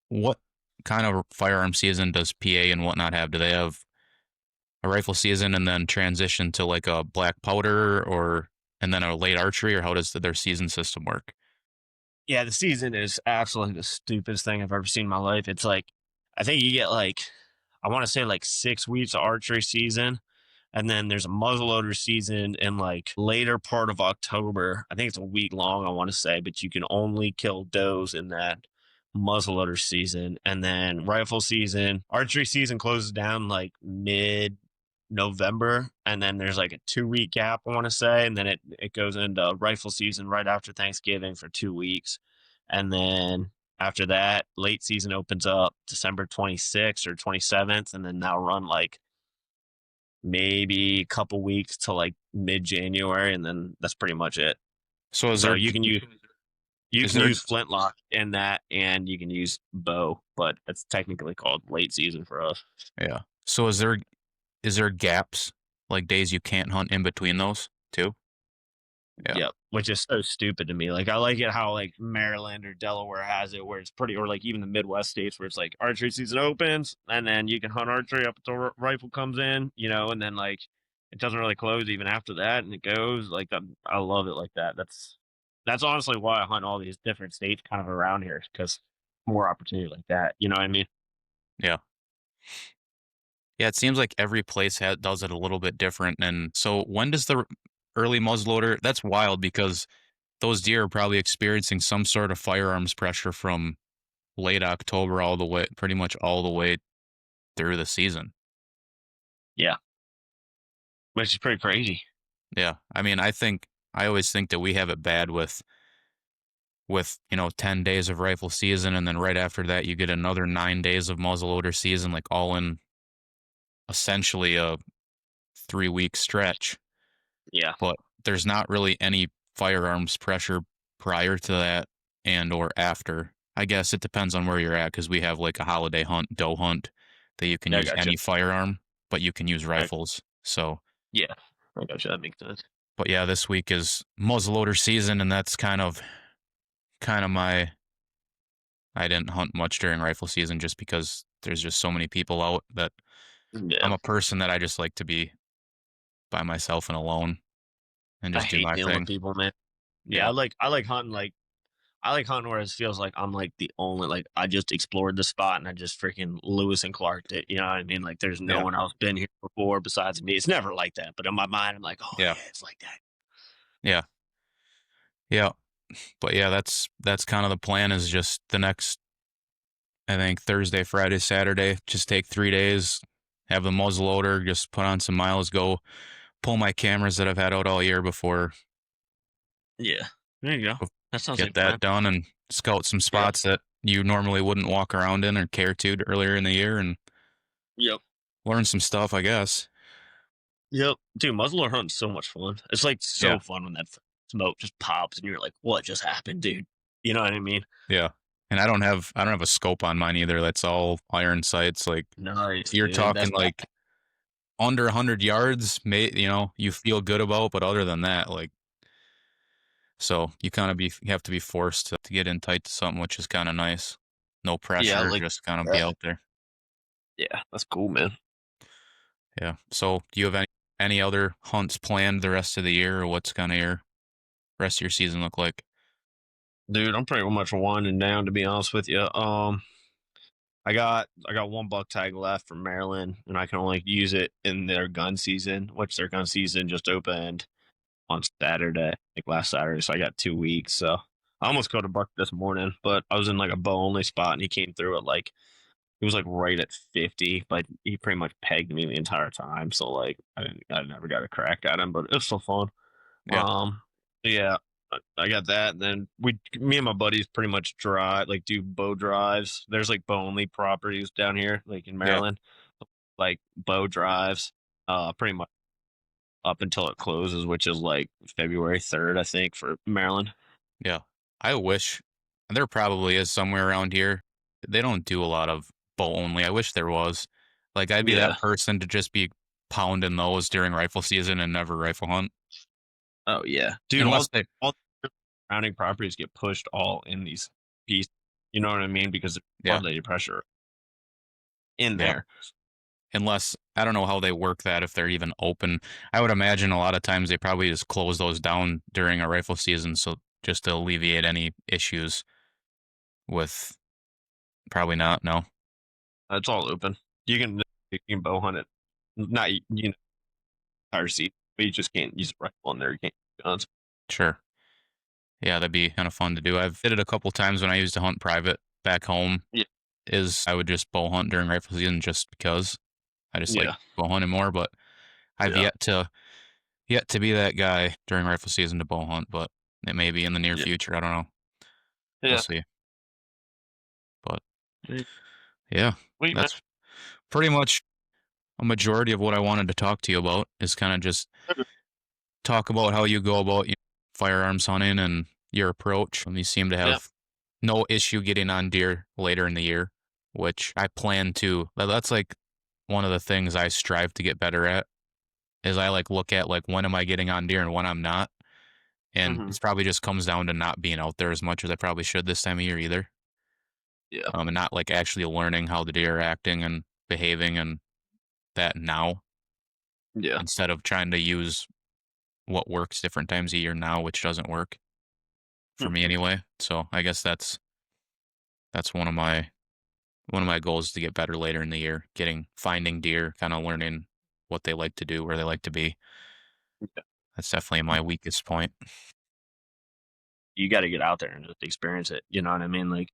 what kind of firearm season does PA and whatnot have? Do they have a rifle season and then transition to like a black powder or, and then a late archery, or how does their season system work? Yeah, the season is absolutely the stupidest thing I've ever seen in my life. It's like I think you get like I want to say like 6 weeks of archery season, and then there's a muzzleloader season in like later part of October. I think it's a week long, I want to say, but you can only kill does in that muzzleloader season. And then rifle season, archery season closes down like mid November, and then there's like a 2 week gap, I want to say, and then it goes into rifle season right after Thanksgiving for 2 weeks, and then after that, late season opens up December 26th or 27th, and then now run like maybe a couple weeks to like mid January, and then that's pretty much it. So So you is can there, use flintlock in that, and you can use bow, but it's technically called late season for us. yeah. So is there gaps, like days you can't hunt in between those too? Yeah. Yep, which is so stupid to me. Like I like it how like Maryland or Delaware has it, where it's pretty, or like even the Midwest states where it's like archery season opens, and then you can hunt archery up until rifle comes in, and then like it doesn't really close even after that, and it goes like that. I love it like that. That's honestly why I hunt all these different states kind of around here, because more opportunity like that. You know what I mean? Yeah. Yeah, it seems like every place does it a little bit different. And so when does the early muzzleloader? That's wild because those deer are probably experiencing some sort of firearms pressure from late October all the way, pretty much all the way through the season. Yeah, which is pretty crazy. Yeah. I mean, I always think that we have it bad with, 10 days of rifle season and then right after that you get another 9 days of muzzleloader season, like all in essentially a 3-week stretch. Yeah, But there's not really any firearms pressure prior to that and or after. I guess it depends on where you're at because we have like a holiday hunt, doe hunt that you can yeah, I use gotcha. any firearm, but you can use I, rifles. So, yeah, I gotcha. That makes sense. but yeah, this week is muzzleloader season, and that's kind of my. I didn't hunt much during rifle season just because there's just so many people out that I'm Yeah, a person that I just like to be by myself and alone and I just do hate my dealing with thing. people, man. Yeah, Yeah, I like hunting I like hunting where it feels like I'm like the only like I just explored the spot and I just freaking Lewis and Clarked it. You know what I mean? Like there's no yeah, one else been here before besides me. It's never like that, but in my mind, I'm like, oh yeah, yeah, it's like that. yeah, yeah. But yeah, that's kind of the plan is just the next, I think Thursday, Friday, Saturday, just take 3 days, have the muzzle loader, just put on some miles, go pull my cameras that I've had out all year Yeah, there you go. bef- That sounds like get a plan. that done and scout some Yep, spots that you normally wouldn't walk around in or care to earlier in the year and yep, learn some stuff, I guess. yep. Dude, muzzleloader hunting's so much fun. It's like Yeah. so fun when that smoke just pops and you're like, what just happened, dude? You know what I mean? Yeah. And I don't have a scope on mine either. That's all iron sights. Like Nice, you're dude. talking That's like under 100 yards, you feel good about, but other than that, like, so you have to be forced to get in tight to something, which is kind of nice. No yeah, pressure, like just kind of be that. out there. Yeah, that's cool, man. Yeah. So do you have any other hunts planned the rest of the year, or what's kind of your rest of your season look like? Dude, I'm pretty much winding down to be honest with you. I got one buck tag left from Maryland, and I can only use it in their gun season, which their gun season just opened on Saturday, like last Saturday. So I got 2 weeks. So I almost got a buck this morning, but I was in like a bow only spot, and he came through at like it was like right at 50, but he pretty much pegged me the entire time. So like I never got a crack at him, but it was still fun. Yeah. Um, yeah. I got that. And then me and my buddies pretty much do bow drives. There's like bow only properties down here, like in Yeah, Maryland, like bow drives, pretty much up until it closes, which is like February 3rd, I think, for Maryland. yeah. I wish there probably is somewhere around here. They don't do a lot of bow only. I wish there was. Like I'd be Yeah. that person to just be pounding those during rifle season and never rifle hunt. Oh yeah, dude. Unless they, All the surrounding properties get pushed all in these pieces. You know what I mean? Because there's yeah, floodlighted pressure in yeah. there. Unless I don't know how they work that if they're even open. I would imagine a lot of times they probably just close those down during a rifle season, so just to alleviate any issues with probably not. No, It's all open. You can bow hunt it. Not entire seat, but you just can't use a rifle in there. You can't use guns. sure. Yeah, that'd be kind of fun to do. I've did it a couple times when I used to hunt private back home. Yeah, Is I would just bow hunt during rifle season just because I just like yeah, bow hunting more. But I've yeah, yet to be that guy during rifle season to bow hunt. But it may be in the near yeah, future. I don't know. We'll yeah. see. But Sweet, yeah, man. that's pretty much a majority of what I wanted to talk to you about. Is kind of just talk about how you go about firearms hunting and your approach. And you seem to Yeah. have no issue getting on deer later in the year, which I plan to. That's like one of the things I strive to get better at. Is I like look at like when am I getting on deer and when I'm not, and Hmm. it's probably just comes down to not being out there as much as I probably should this time of year either. Yeah. And not like actually learning how the deer are acting and behaving and that now Yeah. instead of trying to use what works different times a year now, which doesn't work for me Hmm. anyway. So I guess that's one of my goals is to get better later in the year, finding deer, kind of learning what they like to do, where they like to be. That's definitely my weakest point. You got to get out there and just experience it. You know what I mean? Like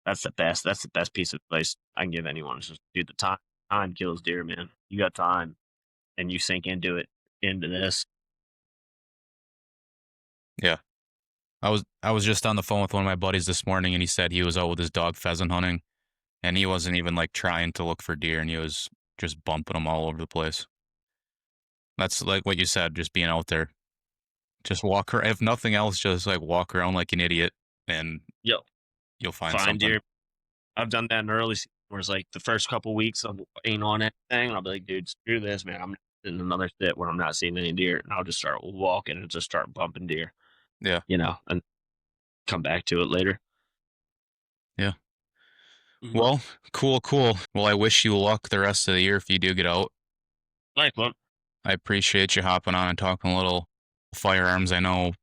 that's the best. That's the best piece of advice I can give anyone. Is just do the time. Time kills deer, man. You got time, and you sink into this. Yeah. I was just on the phone with one of my buddies this morning and he said he was out with his dog pheasant hunting and he wasn't even like trying to look for deer and he was just bumping them all over the place. That's like what you said, just being out there. Just walk around. If nothing else, just like walk around like an idiot and Yo, you'll find find something. deer. I've done that in early season where it's like the first couple weeks I ain't on anything. And I'll be like, dude, screw this, man. I'm not in another sit where I'm not seeing any deer. And I'll just start walking and just start bumping deer, Yeah. and come back to it later. Yeah. Mhm. Well, cool, cool. Well, I wish you luck the rest of the year if you do get out. Nice one. I appreciate you hopping on and talking a little firearms. I know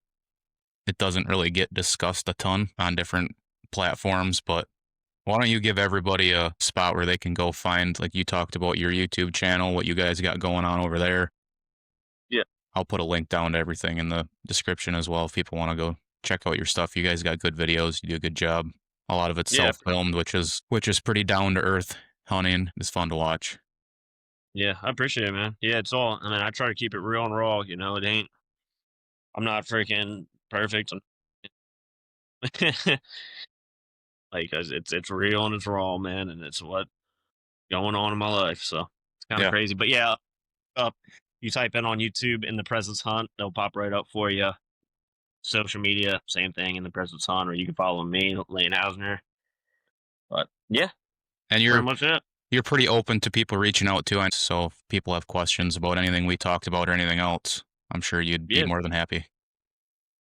it doesn't really get discussed a ton on different platforms, but why don't you give everybody a spot where they can go find, like you talked about your YouTube channel, what you guys got going on over there? Yeah. I'll put a link down to everything in the description as well if people want to go check out your stuff. You guys got good videos. You do a good job. A lot of it's Yeah. self-filmed, which is pretty down to earth hunting. It's fun to watch. Yeah. I appreciate it, man. Yeah. It's all, I mean, I try to keep it real and raw. It ain't, I'm not freaking perfect. Like, 'cause it's real and it's raw, man. And it's what going on in my life. So it's kind of Yeah. crazy. But yeah, up, you type in on YouTube in the Presence Hunt, they'll pop right up for you. Social media, same thing in the Presence Hunt, or you can follow me, Lane Housner. But yeah, And pretty you're much it. you're pretty open to people reaching out to, and so if people have questions about anything we talked about or anything else, I'm sure you'd be Yeah. more than happy.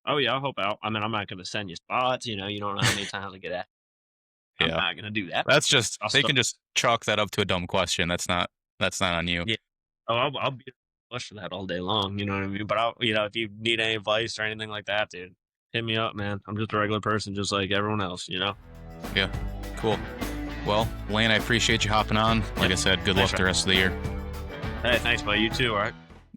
Oh yeah, I'll help out. I mean, I'm not going to send you spots. You don't know how many times I get asked. I'm Yeah. not going to do that. That's just I'll they still, can just chalk that up to a dumb question. That's not on you. yeah. Oh, I'll be push for that all day long. You know what I mean? But if you need any advice or anything like that, dude, hit me up, man. I'm just a regular person, just like everyone else. Yeah. Cool. Well, Lane, I appreciate you hopping on. Like Yeah. I said, good luck Thanks, the man. rest of the year. Hey, thanks, buddy. You too. All right.